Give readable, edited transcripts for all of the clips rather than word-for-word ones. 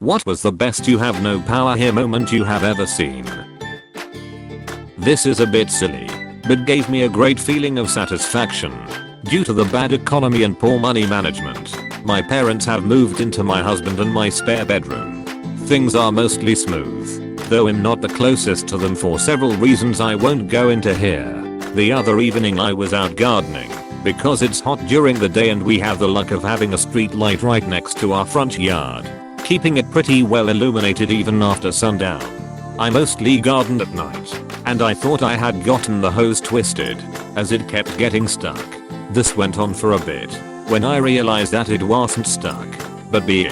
What was the best you have no power here moment you have ever seen? This is a bit silly, but gave me a great feeling of satisfaction. Due to the bad economy and poor money management, my parents have moved into my husband and my spare bedroom. Things are mostly smooth, though I'm not the closest to them for several reasons I won't go into here. The other evening I was out gardening, because it's hot during the day and we have the luck of having a street light right next to our front yard, keeping it pretty well illuminated even after sundown. I mostly gardened at night, and I thought I had gotten the hose twisted, as it kept getting stuck. This went on for a bit, when I realized that it wasn't stuck, but being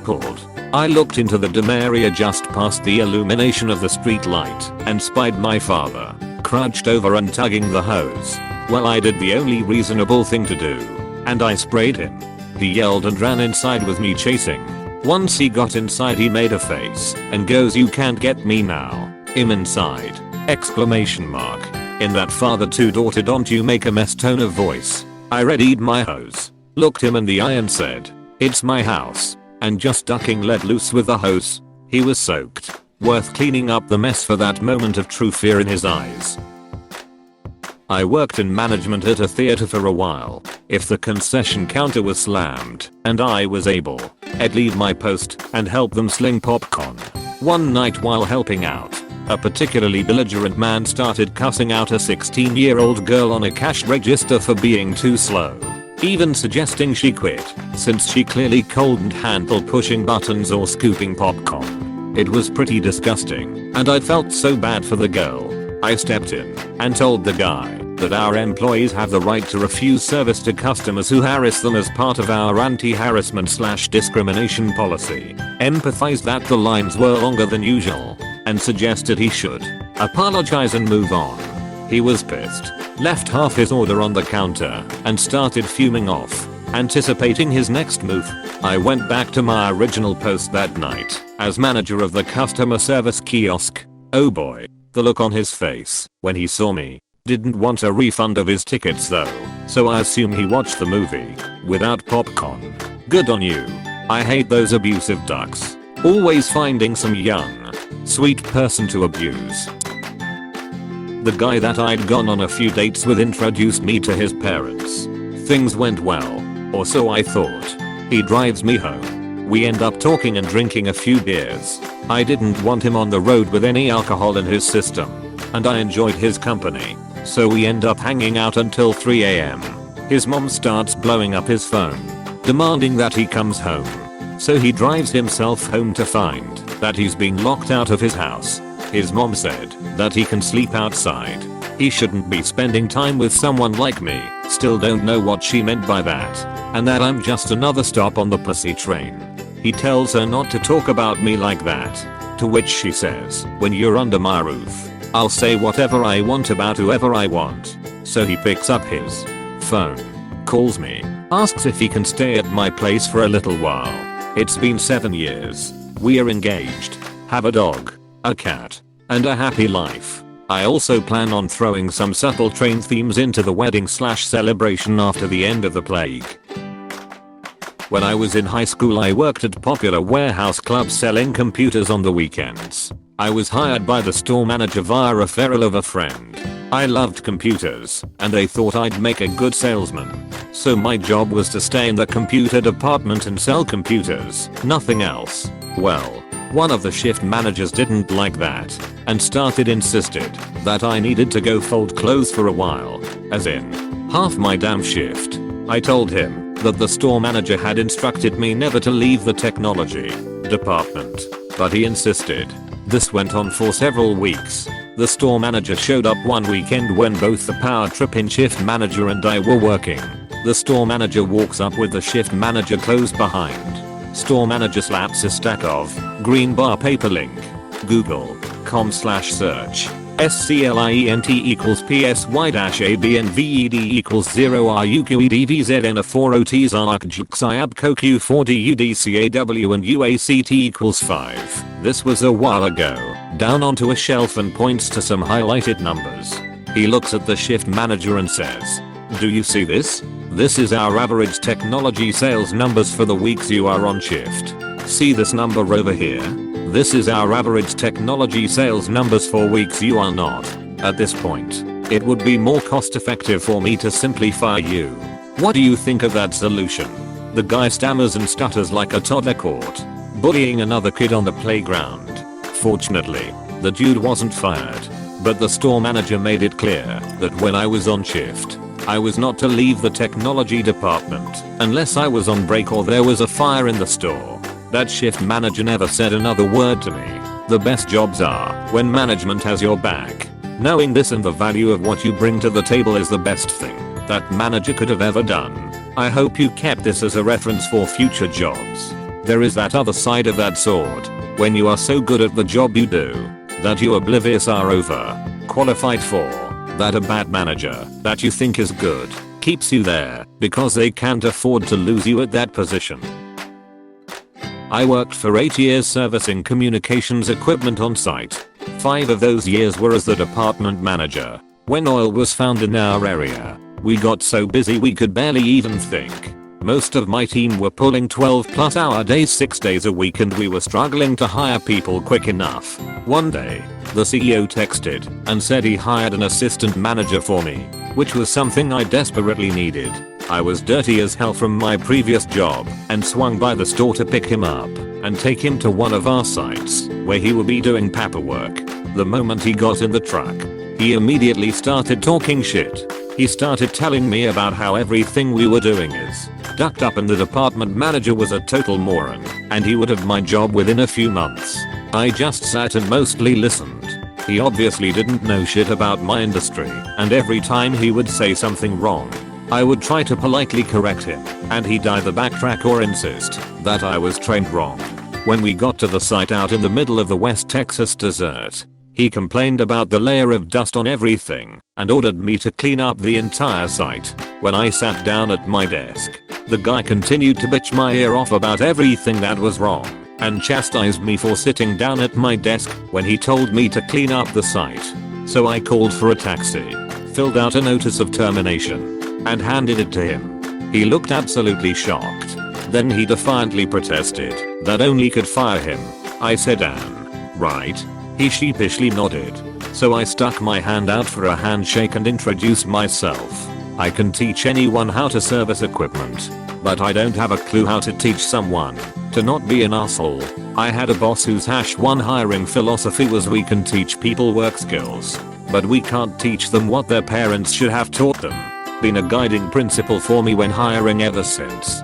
pulled. I looked into the dim area just past the illumination of the street light and spied my father, crouched over and tugging the hose. Well, I did the only reasonable thing to do, and I sprayed him. He yelled and ran inside with me chasing. Once he got inside he made a face and goes, "You can't get me now, I'm inside!" Exclamation mark. In that father to daughter don't you make a mess tone of voice, I readied my hose, looked him in the eye and said, "It's my house," and just ducking let loose with the hose. He was soaked. Worth cleaning up the mess for that moment of true fear in his eyes. I worked in management at a theater for a while. If the concession counter was slammed and I was able, I'd leave my post and help them sling popcorn. One night while helping out, a particularly belligerent man started cussing out a 16-year-old girl on a cash register for being too slow, even suggesting she quit since she clearly couldn't handle pushing buttons or scooping popcorn. It was pretty disgusting, and I felt so bad for the girl. I stepped in and told the guy that our employees have the right to refuse service to customers who harass them as part of our anti-harassment/discrimination policy, empathized that the lines were longer than usual, and suggested he should apologize and move on. He was pissed, left half his order on the counter, and started fuming off, anticipating his next move. I went back to my original post that night as manager of the customer service kiosk. Oh boy. The look on his face when he saw me. Didn't want a refund of his tickets though, so I assume he watched the movie without popcorn. Good on you. I hate those abusive ducks. Always finding some young, sweet person to abuse. The guy that I'd gone on a few dates with introduced me to his parents. Things went well, or so I thought. He drives me home. We end up talking and drinking a few beers. I didn't want him on the road with any alcohol in his system, and I enjoyed his company, so we end up hanging out until 3 AM. His mom starts blowing up his phone, demanding that he comes home. So he drives himself home to find that he's been locked out of his house. His mom said that he can sleep outside. He shouldn't be spending time with someone like me. Still don't know what she meant by that, and that I'm just another stop on the pussy train. He tells her not to talk about me like that, to which she says, "When you're under my roof, I'll say whatever I want about whoever I want." So he picks up his phone, calls me, asks if he can stay at my place for a little while. It's been 7 years. We're engaged, have a dog, a cat, and a happy life. I also plan on throwing some subtle train themes into the wedding/celebration after the end of the plague. When I was in high school I worked at Popular Warehouse Club selling computers on the weekends. I was hired by the store manager via referral of a friend. I loved computers, and they thought I'd make a good salesman. So my job was to stay in the computer department and sell computers, nothing else. Well, one of the shift managers didn't like that, and insisted that I needed to go fold clothes for a while, as in, half my damn shift. I told him that the store manager had instructed me never to leave the technology department, but he insisted. This went on for several weeks. The store manager showed up one weekend when both the power tripping shift manager and I were working. The store manager walks up with the shift manager closed behind. Store manager slaps a stack of green bar paper link. Google.com/search. SCLIENT equals PSY-ABNVED equals 0 RUQEDVZN4OTs ARCJXIABCOQ4DUDCAW and UACT equals 5. This was a while ago. Down onto a shelf and points to some highlighted numbers. He looks at the shift manager and says, "Do you see this? This is our average technology sales numbers for the weeks you are on shift. See this number over here? This is our average technology sales numbers for weeks you are not. At this point, it would be more cost effective for me to simply fire you. What do you think of that solution? The guy stammers and stutters like a toddler caught bullying another kid on the playground. Fortunately, the dude wasn't fired, but the store manager made it clear that when I was on shift, I was not to leave the technology department unless I was on break or there was a fire in the store. That shift manager never said another word to me. The best jobs are when management has your back. Knowing this and the value of what you bring to the table is the best thing that manager could have ever done. I hope you kept this as a reference for future jobs. There is that other side of that sword, when you are so good at the job you do that you oblivious are over qualified for, that a bad manager that you think is good keeps you there because they can't afford to lose you at that position. I worked for 8 years servicing communications equipment on site. 5 of those years were as the department manager. When oil was found in our area, we got so busy we could barely even think. Most of my team were pulling 12+ hour days 6 days a week and we were struggling to hire people quick enough. One day, the CEO texted and said he hired an assistant manager for me, which was something I desperately needed. I was dirty as hell from my previous job and swung by the store to pick him up and take him to one of our sites where he would be doing paperwork. The moment he got in the truck, he immediately started talking shit. He started telling me about how everything we were doing is ducked up and the department manager was a total moron and he would have my job within a few months. I just sat and mostly listened. He obviously didn't know shit about my industry and every time he would say something wrong, I would try to politely correct him and he'd either backtrack or insist that I was trained wrong. When we got to the site out in the middle of the West Texas desert, he complained about the layer of dust on everything and ordered me to clean up the entire site. When I sat down at my desk, the guy continued to bitch my ear off about everything that was wrong and chastised me for sitting down at my desk when he told me to clean up the site. So I called for a taxi, filled out a notice of termination, and handed it to him. He looked absolutely shocked. Then he defiantly protested that only could fire him. I said, right? He sheepishly nodded. So I stuck my hand out for a handshake and introduced myself. I can teach anyone how to service equipment, but I don't have a clue how to teach someone to not be an asshole. I had a boss whose #1 hiring philosophy was we can teach people work skills, but we can't teach them what their parents should have taught them. Been a guiding principle for me when hiring ever since.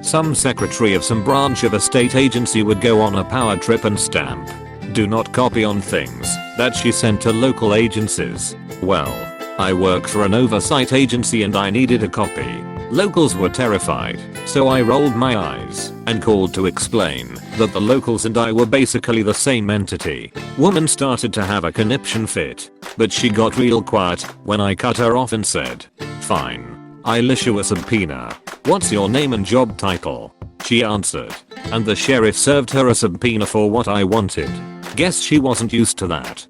Some secretary of some branch of a state agency would go on a power trip and stamp "Do not copy" on things that she sent to local agencies. Well, I work for an oversight agency and I needed a copy. Locals were terrified, so I rolled my eyes and called to explain that the locals and I were basically the same entity. Woman started to have a conniption fit, but she got real quiet when I cut her off and said, "Fine, I'll issue a subpoena. What's your name and job title?" She answered, and the sheriff served her a subpoena for what I wanted. Guess she wasn't used to that.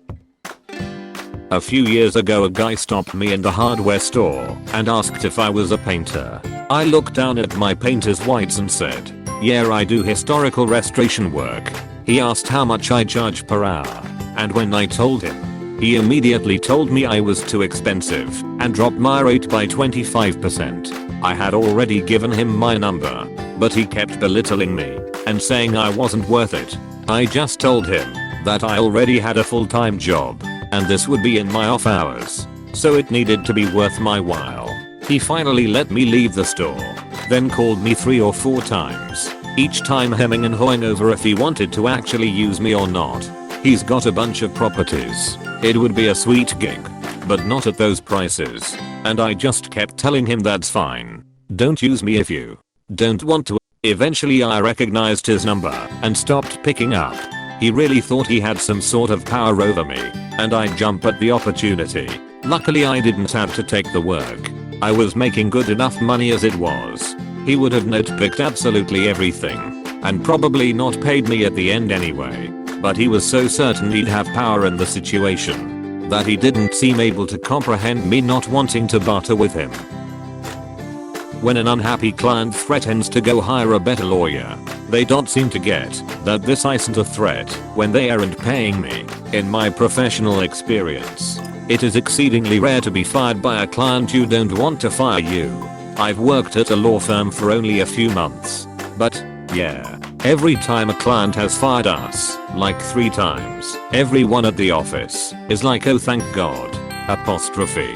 A few years ago a guy stopped me in the hardware store and asked if I was a painter. I looked down at my painter's whites and said, "Yeah, I do historical restoration work." He asked how much I charge per hour, and when I told him, he immediately told me I was too expensive and dropped my rate by 25%. I had already given him my number, but he kept belittling me and saying I wasn't worth it. I just told him that I already had a full-time job and this would be in my off hours, so it needed to be worth my while. He finally let me leave the store, then called me 3 or 4 times, each time hemming and hawing over if he wanted to actually use me or not. He's got a bunch of properties. It would be a sweet gig, but not at those prices. And I just kept telling him that's fine. Don't use me if you don't want to. Eventually I recognized his number and stopped picking up. He really thought he had some sort of power over me, and I'd jump at the opportunity. Luckily I didn't have to take the work. I was making good enough money as it was. He would have nitpicked absolutely everything, and probably not paid me at the end anyway. But he was so certain he'd have power in the situation that he didn't seem able to comprehend me not wanting to barter with him. When an unhappy client threatens to go hire a better lawyer, They don't seem to get that this isn't a threat when they aren't paying me. In my professional experience, it is exceedingly rare to be fired by a client you don't want to fire you. I've worked at a law firm for only a few months, but yeah, every time a client has fired us, like 3 times, everyone at the office is like, oh thank God, apostrophe.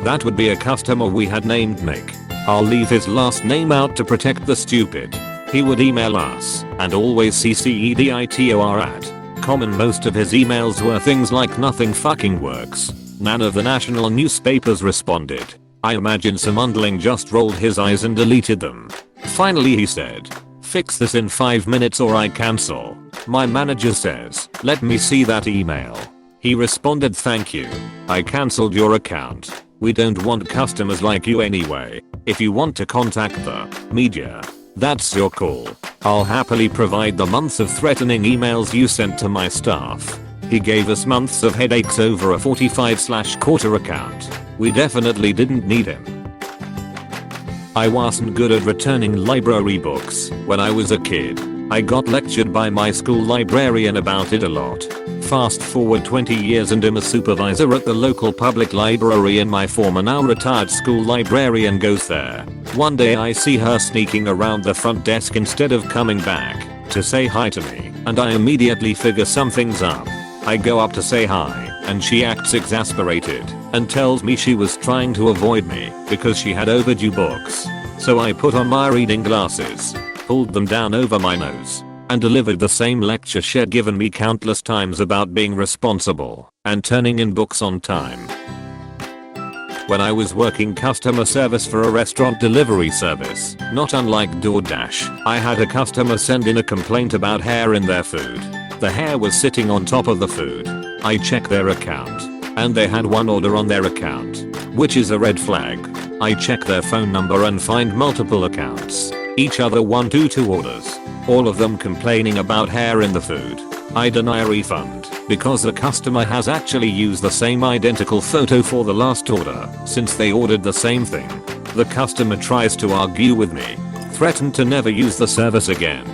That would be a customer we had named Nick. I'll leave his last name out to protect the stupid. He would email us and always CCEDITOR at common. Most of his emails were things like nothing fucking works. None of the national newspapers responded. I imagine some underling just rolled his eyes and deleted them. Finally he said, fix this in 5 minutes or I cancel. My manager says, let me see that email. He responded, thank you. I cancelled your account. We don't want customers like you anyway. If you want to contact the media, that's your call. I'll happily provide the months of threatening emails you sent to my staff. He gave us months of headaches over a 45/quarter account. We definitely didn't need him. I wasn't good at returning library books when I was a kid. I got lectured by my school librarian about it a lot. Fast forward 20 years and I'm a supervisor at the local public library, and my former now retired school librarian goes there. One day I see her sneaking around the front desk instead of coming back to say hi to me, and I immediately figure something's up. I go up to say hi, and she acts exasperated and tells me she was trying to avoid me because she had overdue books. So I put on my reading glasses, pulled them down over my nose, and delivered the same lecture she'd given me countless times about being responsible and turning in books on time. When I was working customer service for a restaurant delivery service, not unlike DoorDash, I had a customer send in a complaint about hair in their food. The hair was sitting on top of the food. I checked their account, and they had one order on their account, which is a red flag. I check their phone number and find multiple accounts, each other 1 to 2 orders, all of them complaining about hair in the food. I deny a refund because the customer has actually used the same identical photo for the last order since they ordered the same thing. The customer tries to argue with me, threatened to never use the service again.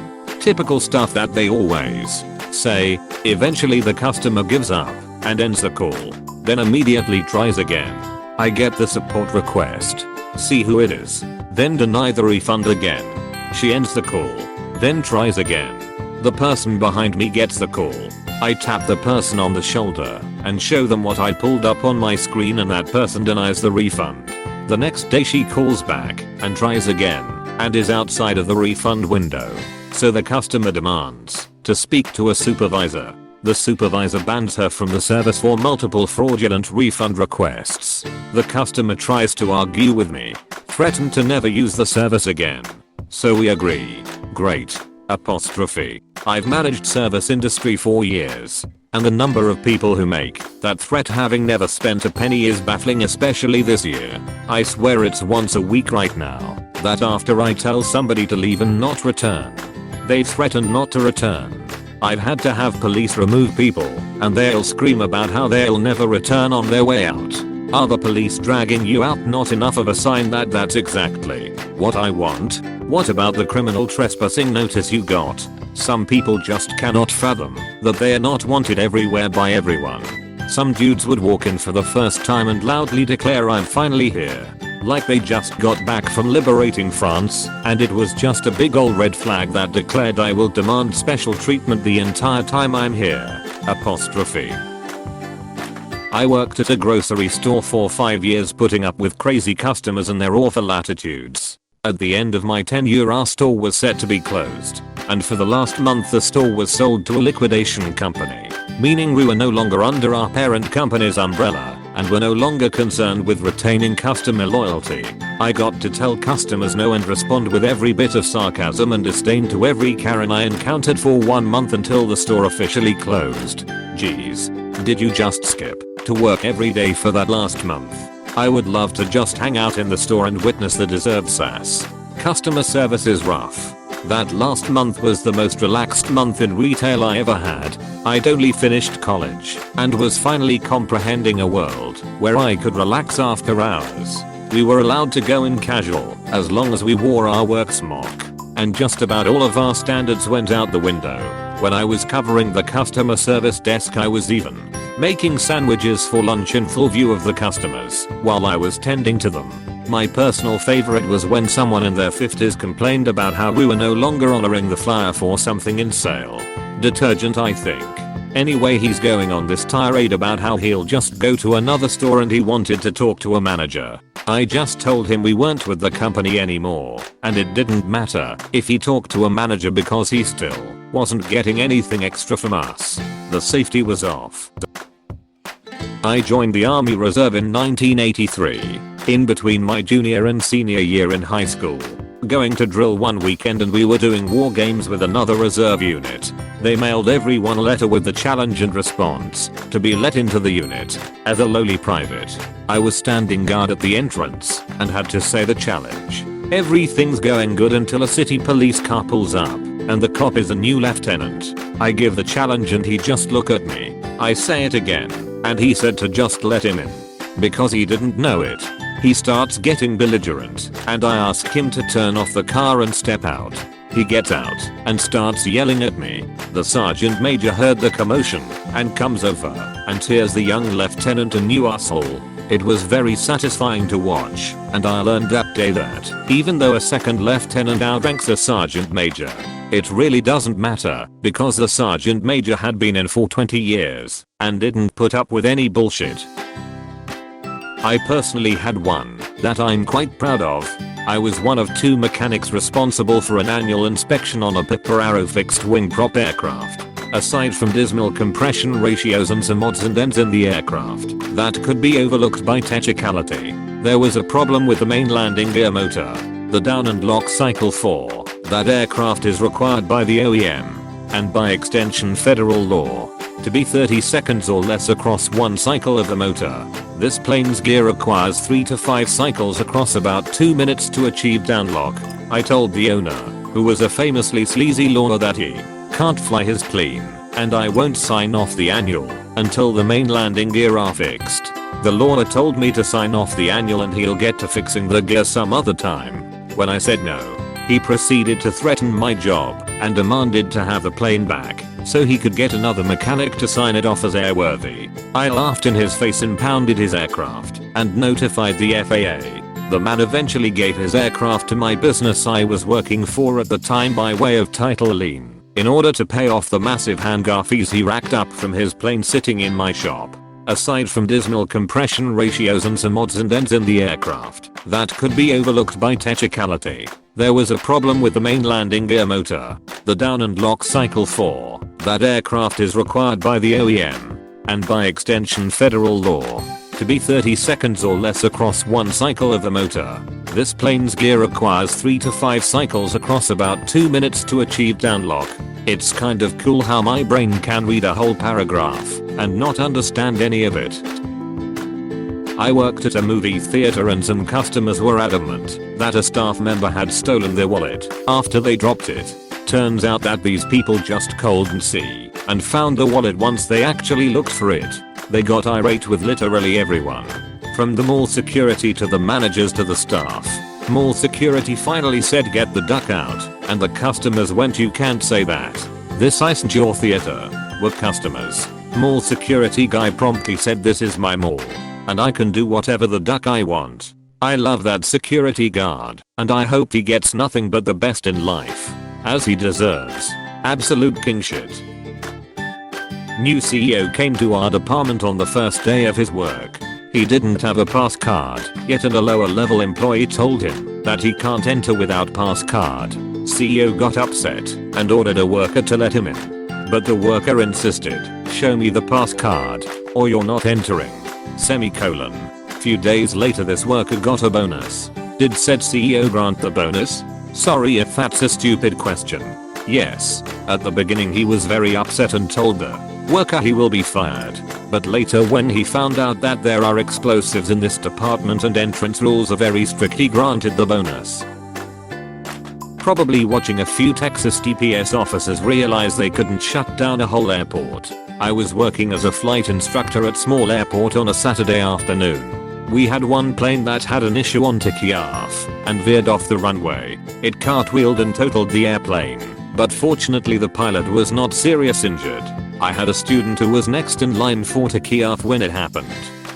Typical stuff that they always say. Eventually the customer gives up and ends the call, then immediately tries again. I get the support request, see who it is, then deny the refund again. She ends the call, then tries again. The person behind me gets the call. I tap the person on the shoulder and show them what I pulled up on my screen, and that person denies the refund. The next day she calls back and tries again and is outside of the refund window. So the customer demands to speak to a supervisor. The supervisor bans her from the service for multiple fraudulent refund requests. The customer tries to argue with me, threatened to never use the service again. So we agree. Great. Apostrophe. I've managed service industry for years, and the number of people who make that threat having never spent a penny is baffling, especially this year. I swear it's once a week right now that after I tell somebody to leave and not return, they threaten not to return. I've had to have police remove people, and they'll scream about how they'll never return on their way out. Are the police dragging you out not enough of a sign that that's exactly what I want? What about the criminal trespassing notice you got? Some people just cannot fathom that they are not wanted everywhere by everyone. Some dudes would walk in for the first time and loudly declare, I'm finally here, like they just got back from liberating France, and it was just a big ol' red flag that declared I will demand special treatment the entire time I'm here. Apostrophe. I worked at a grocery store for 5 years, putting up with crazy customers and their awful attitudes. At the end of my tenure, our store was set to be closed, and for the last month the store was sold to a liquidation company, meaning we were no longer under our parent company's umbrella and were no longer concerned with retaining customer loyalty. I got to tell customers no and respond with every bit of sarcasm and disdain to every Karen I encountered for 1 month until the store officially closed. Geez, did you just skip to work every day for that last month? I would love to just hang out in the store and witness the deserved sass. Customer service is rough. That last month was the most relaxed month in retail I ever had. I'd only finished college and was finally comprehending a world where I could relax after hours. We were allowed to go in casual as long as we wore our work smock. and just about all of our standards went out the window. When I was covering the customer service desk, I was even making sandwiches for lunch in full view of the customers while I was tending to them. My personal favorite was when someone in their 50s complained about how we were no longer honoring the flyer for something in sale. Detergent, I think. Anyway, he's going on this tirade about how he'll just go to another store and he wanted to talk to a manager. I just told him we weren't with the company anymore, and it didn't matter if he talked to a manager because he still wasn't getting anything extra from us. The safety was off. I joined the Army Reserve in 1983, in between my junior and senior year in high school. Going to drill one weekend and we were doing war games with another reserve unit. They mailed everyone a letter with the challenge and response to be let into the unit. As a lowly private, I was standing guard at the entrance and had to say the challenge. Everything's going good until a city police car pulls up and the cop is a new lieutenant. I give the challenge and he just look at me. I say it again and he said to just let him in because he didn't know it. He starts getting belligerent and I ask him to turn off the car and step out. He gets out and starts yelling at me. The sergeant major heard the commotion and comes over and hears the young lieutenant a new asshole. It was very satisfying to watch, and I learned that day that even though a second lieutenant outranks a sergeant major, it really doesn't matter because the sergeant major had been in for 20 years and didn't put up with any bullshit. I personally had one that I'm quite proud of. I was one of 2 mechanics responsible for an annual inspection on a Piper Arrow fixed wing prop aircraft. Aside from dismal compression ratios and some odds and ends in the aircraft that could be overlooked by technicality, there was a problem with the main landing gear motor, the down and lock cycle for that aircraft is required by the OEM and by extension federal law to be 30 seconds or less across one cycle of the motor. This plane's gear requires 3 to 5 cycles across about 2 minutes to achieve downlock. I told the owner, who was a famously sleazy lawyer, that he can't fly his plane and I won't sign off the annual until the main landing gear are fixed. The lawyer told me to sign off the annual and he'll get to fixing the gear some other time. When I said no, he proceeded to threaten my job and demanded to have the plane back so he could get another mechanic to sign it off as airworthy. I laughed in his face and pounded his aircraft and notified the FAA. The man eventually gave his aircraft to my business I was working for at the time by way of title lien in order to pay off the massive hangar fees he racked up from his plane sitting in my shop. Aside from dismal compression ratios and some odds and ends in the aircraft that could be overlooked by technicality, there was a problem with the main landing gear motor. The down and lock cycle for that aircraft is required by the OEM and by extension federal law to be 30 seconds or less across one cycle of the motor. This plane's gear requires 3 to 5 cycles across about 2 minutes to achieve downlock. It's kind of cool how my brain can read a whole paragraph and not understand any of it. I worked at a movie theater and some customers were adamant that a staff member had stolen their wallet after they dropped it. Turns out that these people just called and see and found the wallet once they actually looked for it. They got irate with literally everyone, from the mall security to the managers to the staff. Mall security finally said get the duck out and the customers went you can't say that. This isn't your theater. We're customers. Mall security guy promptly said this is my mall and I can do whatever the duck I want. I love that security guard and I hope he gets nothing but the best in life, as he deserves. Absolute king shit. New CEO came to our department on the first day of his work. He didn't have a pass card yet and a lower level employee told him that he can't enter without pass card. CEO got upset and ordered a worker to let him in. But the worker insisted, show me the pass card or you're not entering. Semicolon. Few days later this worker got a bonus. Did said CEO grant the bonus? Sorry if that's a stupid question. Yes. At the beginning he was very upset and told the worker he will be fired. But later when he found out that there are explosives in this department and entrance rules are very strict, he granted the bonus. Probably watching a few Texas TPS officers realize they couldn't shut down a whole airport. I was working as a flight instructor at small airport on a Saturday afternoon. We had one plane that had an issue on takeoff and veered off the runway. It cartwheeled and totaled the airplane, but fortunately the pilot was not seriously injured. I had a student who was next in line for takeoff when it happened.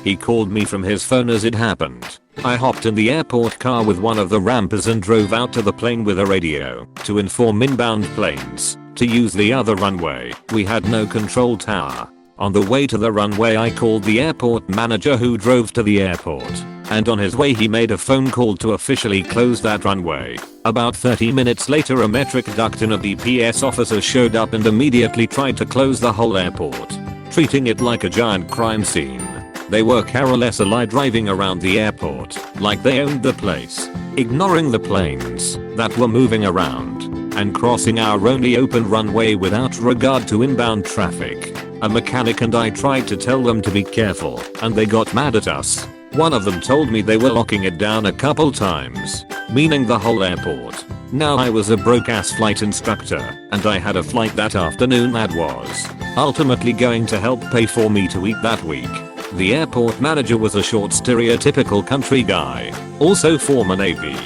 He called me from his phone as it happened. I hopped in the airport car with one of the rampers and drove out to the plane with a radio to inform inbound planes to use the other runway. We had no control tower. On the way to the runway I called the airport manager who drove to the airport, and on his way he made a phone call to officially close that runway. About 30 minutes later a metric duct and a DPS officer showed up and immediately tried to close the whole airport, treating it like a giant crime scene. They were careless driving around the airport like they owned the place, ignoring the planes that were moving around, and crossing our only open runway without regard to inbound traffic. A mechanic and I tried to tell them to be careful, and they got mad at us. One of them told me they were locking it down a couple times, meaning the whole airport. Now I was a broke ass flight instructor, and I had a flight that afternoon that was ultimately going to help pay for me to eat that week. The airport manager was a short stereotypical country guy, also former Navy.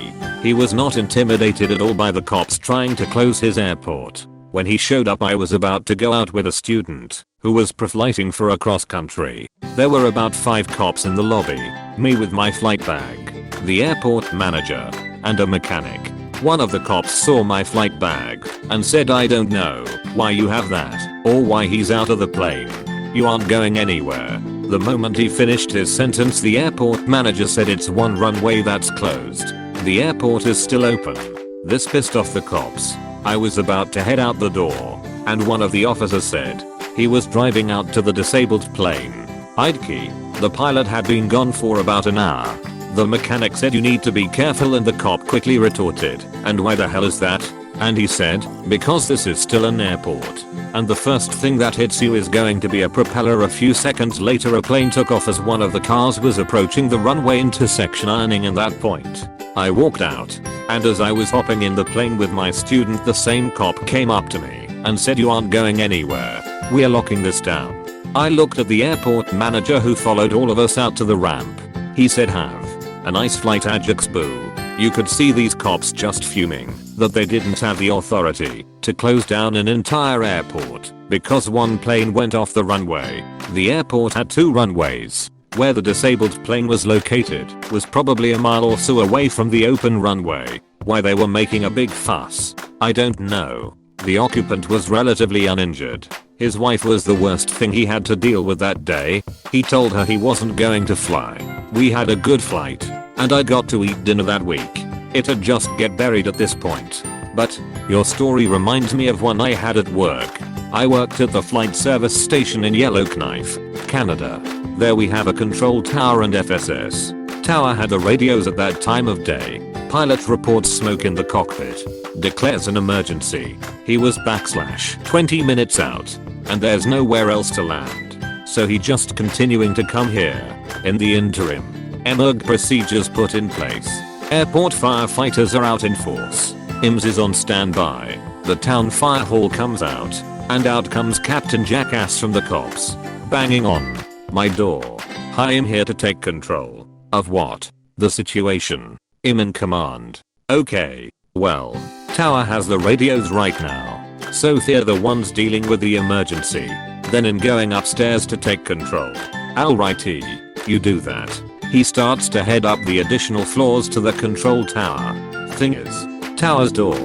He was not intimidated at all by the cops trying to close his airport. When he showed up I was about to go out with a student who was pre-flighting for a cross country. There were about 5 cops in the lobby, me with my flight bag, the airport manager, and a mechanic. One of the cops saw my flight bag and said, "I don't know why you have that or why he's out of the plane. You aren't going anywhere." The moment he finished his sentence the airport manager said, "It's one runway that's closed. The airport is still open." This pissed off the cops. I was about to head out the door, and one of the officers said he was driving out to the disabled plane. I'd key. The pilot had been gone for about an hour. The mechanic said, "You need to be careful," and the cop quickly retorted, "And why the hell is that?" And he said, "Because this is still an airport, and the first thing that hits you is going to be a propeller." A few seconds later a plane took off as one of the cars was approaching the runway intersection ironing in that point. I walked out, and as I was hopping in the plane with my student the same cop came up to me and said, "You aren't going anywhere. We're locking this down." I looked at the airport manager who followed all of us out to the ramp. He said, "Have a nice flight, Ajax boo." You could see these cops just fuming that they didn't have the authority to close down an entire airport because one plane went off the runway. The airport had 2 runways. Where the disabled plane was located was probably a mile or so away from the open runway. Why they were making a big fuss, I don't know. The occupant was relatively uninjured. His wife was the worst thing he had to deal with that day. He told her he wasn't going to fly. We had a good flight, and I got to eat dinner that week. It'd just get buried at this point. But your story reminds me of one I had at work. I worked at the flight service station in Yellowknife, Canada. There we have a control tower and FSS. Tower had the radios at that time of day. Pilot reports smoke in the cockpit. Declares an emergency. He was /20 minutes out, and there's nowhere else to land. So he just continuing to come here. In the interim, emerg procedures put in place. Airport firefighters are out in force. IMS is on standby. The town fire hall comes out, and out comes Captain Jackass from the cops, banging on my door. "Hi, I'm here to take control." "Of what?" "The situation. I'm in command." "Okay, well, tower has the radios right now, so they're the ones dealing with the emergency. Then I'm going upstairs to take control." "Alrighty, you do that." He starts to head up the additional floors to the control tower. Thing is, tower's door,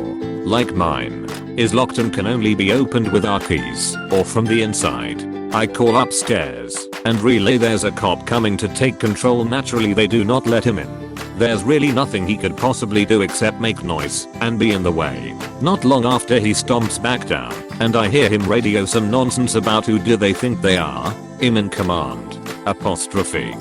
like mine, is locked and can only be opened with our keys or from the inside. I call upstairs and relay there's a cop coming to take control. Naturally they do not let him in. There's really nothing he could possibly do except make noise and be in the way. Not long after he stomps back down and I hear him radio some nonsense about who do they think they are. "I'm in command." Apostrophe.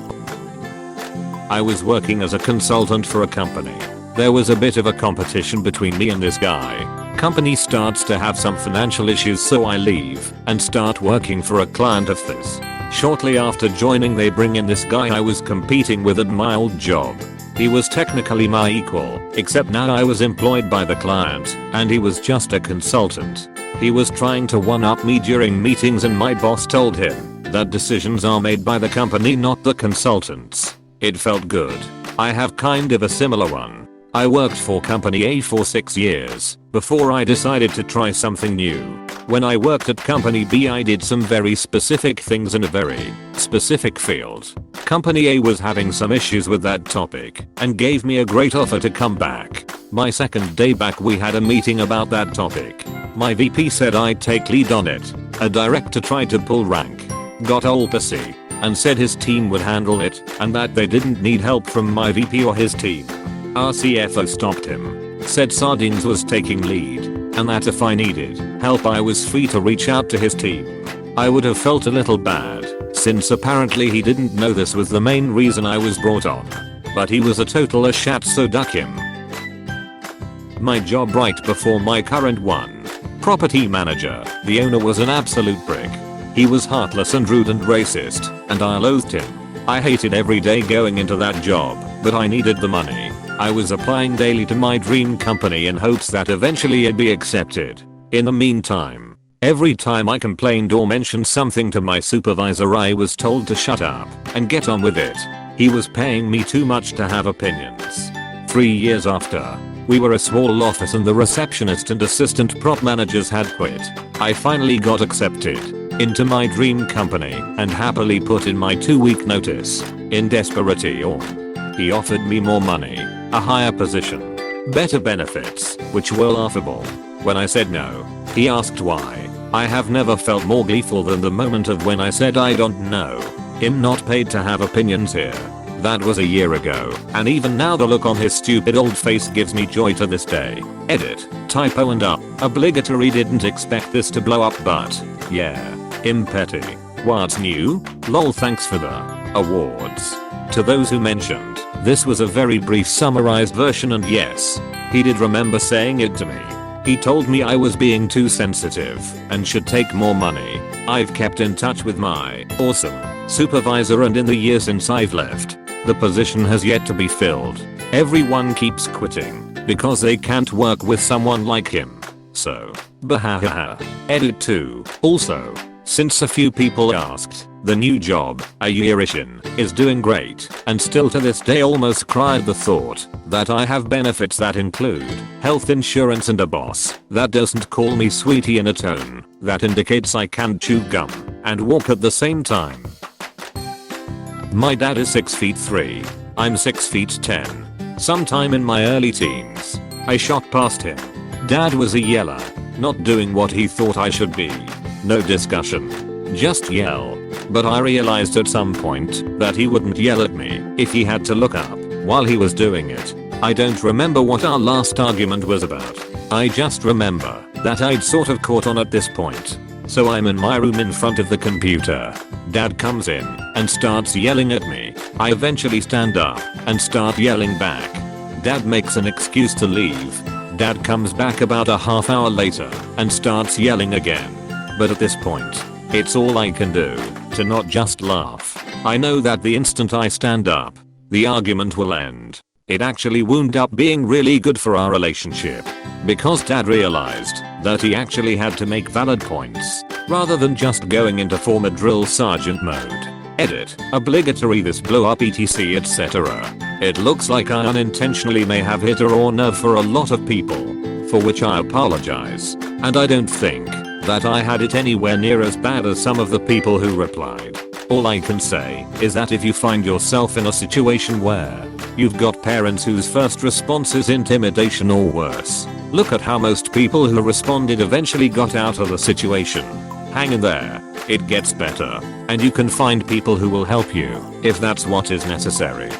I was working as a consultant for a company. There was a bit of a competition between me and this guy. Company starts to have some financial issues, so I leave and start working for a client of this. Shortly after joining they bring in this guy I was competing with at my old job. He was technically my equal, except now I was employed by the client and he was just a consultant. He was trying to one-up me during meetings and my boss told him that decisions are made by the company, not the consultants. It felt good. I have kind of a similar one. I worked for company A for 6 years before I decided to try something new. When I worked at company B, I did some very specific things in a very specific field. Company A was having some issues with that topic and gave me a great offer to come back. My second day back, we had a meeting about that topic. My VP said I'd take lead on it. A director tried to pull rank, got all pissy, and said his team would handle it and that they didn't need help from my VP or his team. Our CFO stopped him, said Sardines was taking lead, and that if I needed help I was free to reach out to his team. I would have felt a little bad, since apparently he didn't know this was the main reason I was brought on. But he was a total shat, so duck him. My job right before my current one. Property manager. The owner was an absolute prick. He was heartless and rude and racist, and I loathed him. I hated every day going into that job, but I needed the money. I was applying daily to my dream company in hopes that eventually it'd be accepted. In the meantime, every time I complained or mentioned something to my supervisor, I was told to shut up and get on with it. He was paying me too much to have opinions. 3 years after, we were a small office and the receptionist and assistant prop managers had quit. I finally got accepted into my dream company and happily put in my 2-week notice. In desperation, he offered me more money, a higher position, better benefits, which were laughable. When I said no, he asked why. I have never felt more gleeful than the moment of when I said I don't know. I'm not paid to have opinions here. That was a year ago, and even now the look on his stupid old face gives me joy to this day. Edit, typo and up, obligatory. Didn't expect this to blow up, but yeah, I'm petty. What's new? Lol, thanks for the awards. To those who mentioned, this was a very brief summarized version, and yes, he did remember saying it to me. He told me I was being too sensitive and should take more money. I've kept in touch with my awesome supervisor, and in the year since I've left, the position has yet to be filled. Everyone keeps quitting because they can't work with someone like him. So, bahahaha. Edit 2. Also, since a few people asked, the new job, a year-ish in, is doing great, and still to this day almost cried the thought that I have benefits that include health insurance and a boss that doesn't call me sweetie in a tone that indicates I can chew gum and walk at the same time. My dad is 6 feet 3. I'm 6 feet 10. Sometime in my early teens, I shot past him. Dad was a yeller, not doing what he thought I should be. No discussion. Just yell. But I realized at some point that he wouldn't yell at me if he had to look up while he was doing it. I don't remember what our last argument was about. I just remember that I'd sort of caught on at this point. So I'm in my room in front of the computer. Dad comes in and starts yelling at me. I eventually stand up and start yelling back. Dad makes an excuse to leave. Dad comes back about a half hour later and starts yelling again. But at this point, it's all I can do to not just laugh. I know that the instant I stand up, the argument will end. It actually wound up being really good for our relationship, because Dad realized that he actually had to make valid points, rather than just going into former drill sergeant mode. Edit, obligatory. This blow up etc etc. It looks like I unintentionally may have hit a raw nerve for a lot of people, for which I apologize, and I don't think that I had it anywhere near as bad as some of the people who replied. All I can say is that if you find yourself in a situation where you've got parents whose first response is intimidation or worse, look at how most people who responded eventually got out of the situation. Hang in there, it gets better, and you can find people who will help you if that's what is necessary.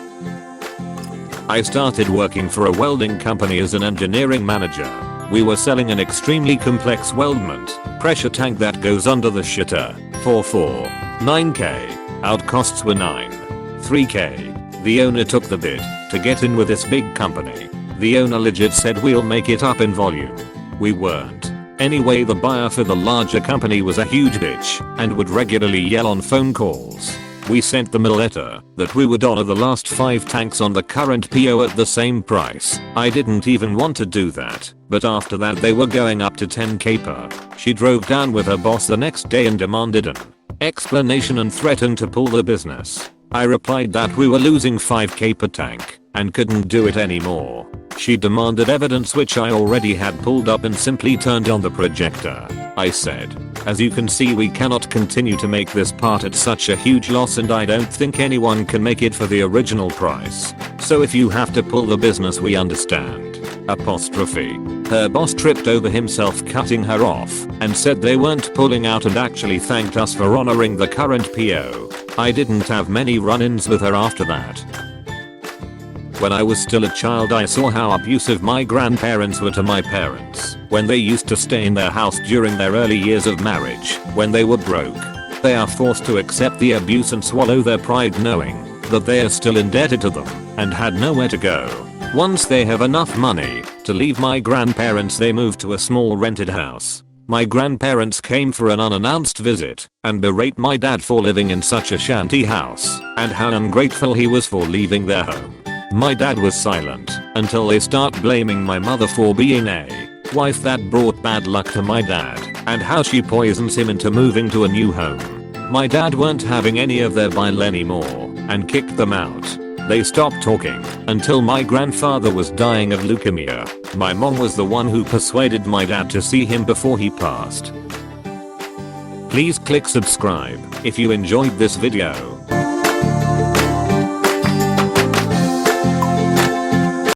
I started working for a welding company as an engineering manager. We were selling an extremely complex weldment pressure tank that goes under the shitter. 9k. Out costs were 3k. The owner took the bid to get in with this big company. The owner legit said we'll make it up in volume. We weren't. Anyway, the buyer for the larger company was a huge bitch and would regularly yell on phone calls. We sent them a letter that we would honor the last 5 tanks on the current PO at the same price. I didn't even want to do that, but after that they were going up to 10k per. She drove down with her boss the next day and demanded an explanation and threatened to pull the business. I replied that we were losing 5k per tank and couldn't do it anymore. She demanded evidence, which I already had pulled up, and simply turned on the projector. I said, "As you can see, we cannot continue to make this part at such a huge loss, and I don't think anyone can make it for the original price. So if you have to pull the business, we understand." Apostrophe. Her boss tripped over himself, cutting her off, and said they weren't pulling out, and actually thanked us for honoring the current PO. I didn't have many run-ins with her after that. When I was still a child, I saw how abusive my grandparents were to my parents when they used to stay in their house during their early years of marriage. When they were broke, they are forced to accept the abuse and swallow their pride, knowing that they are still indebted to them and had nowhere to go. Once they have enough money to leave my grandparents, they moved to a small rented house. My grandparents came for an unannounced visit and berate my dad for living in such a shanty house and how ungrateful he was for leaving their home. My dad was silent until they start blaming my mother for being a wife that brought bad luck to my dad and how she poisons him into moving to a new home. My dad weren't having any of their bile anymore and kicked them out. They stopped talking until my grandfather was dying of leukemia. My mom was the one who persuaded my dad to see him before he passed. Please click subscribe if you enjoyed this video.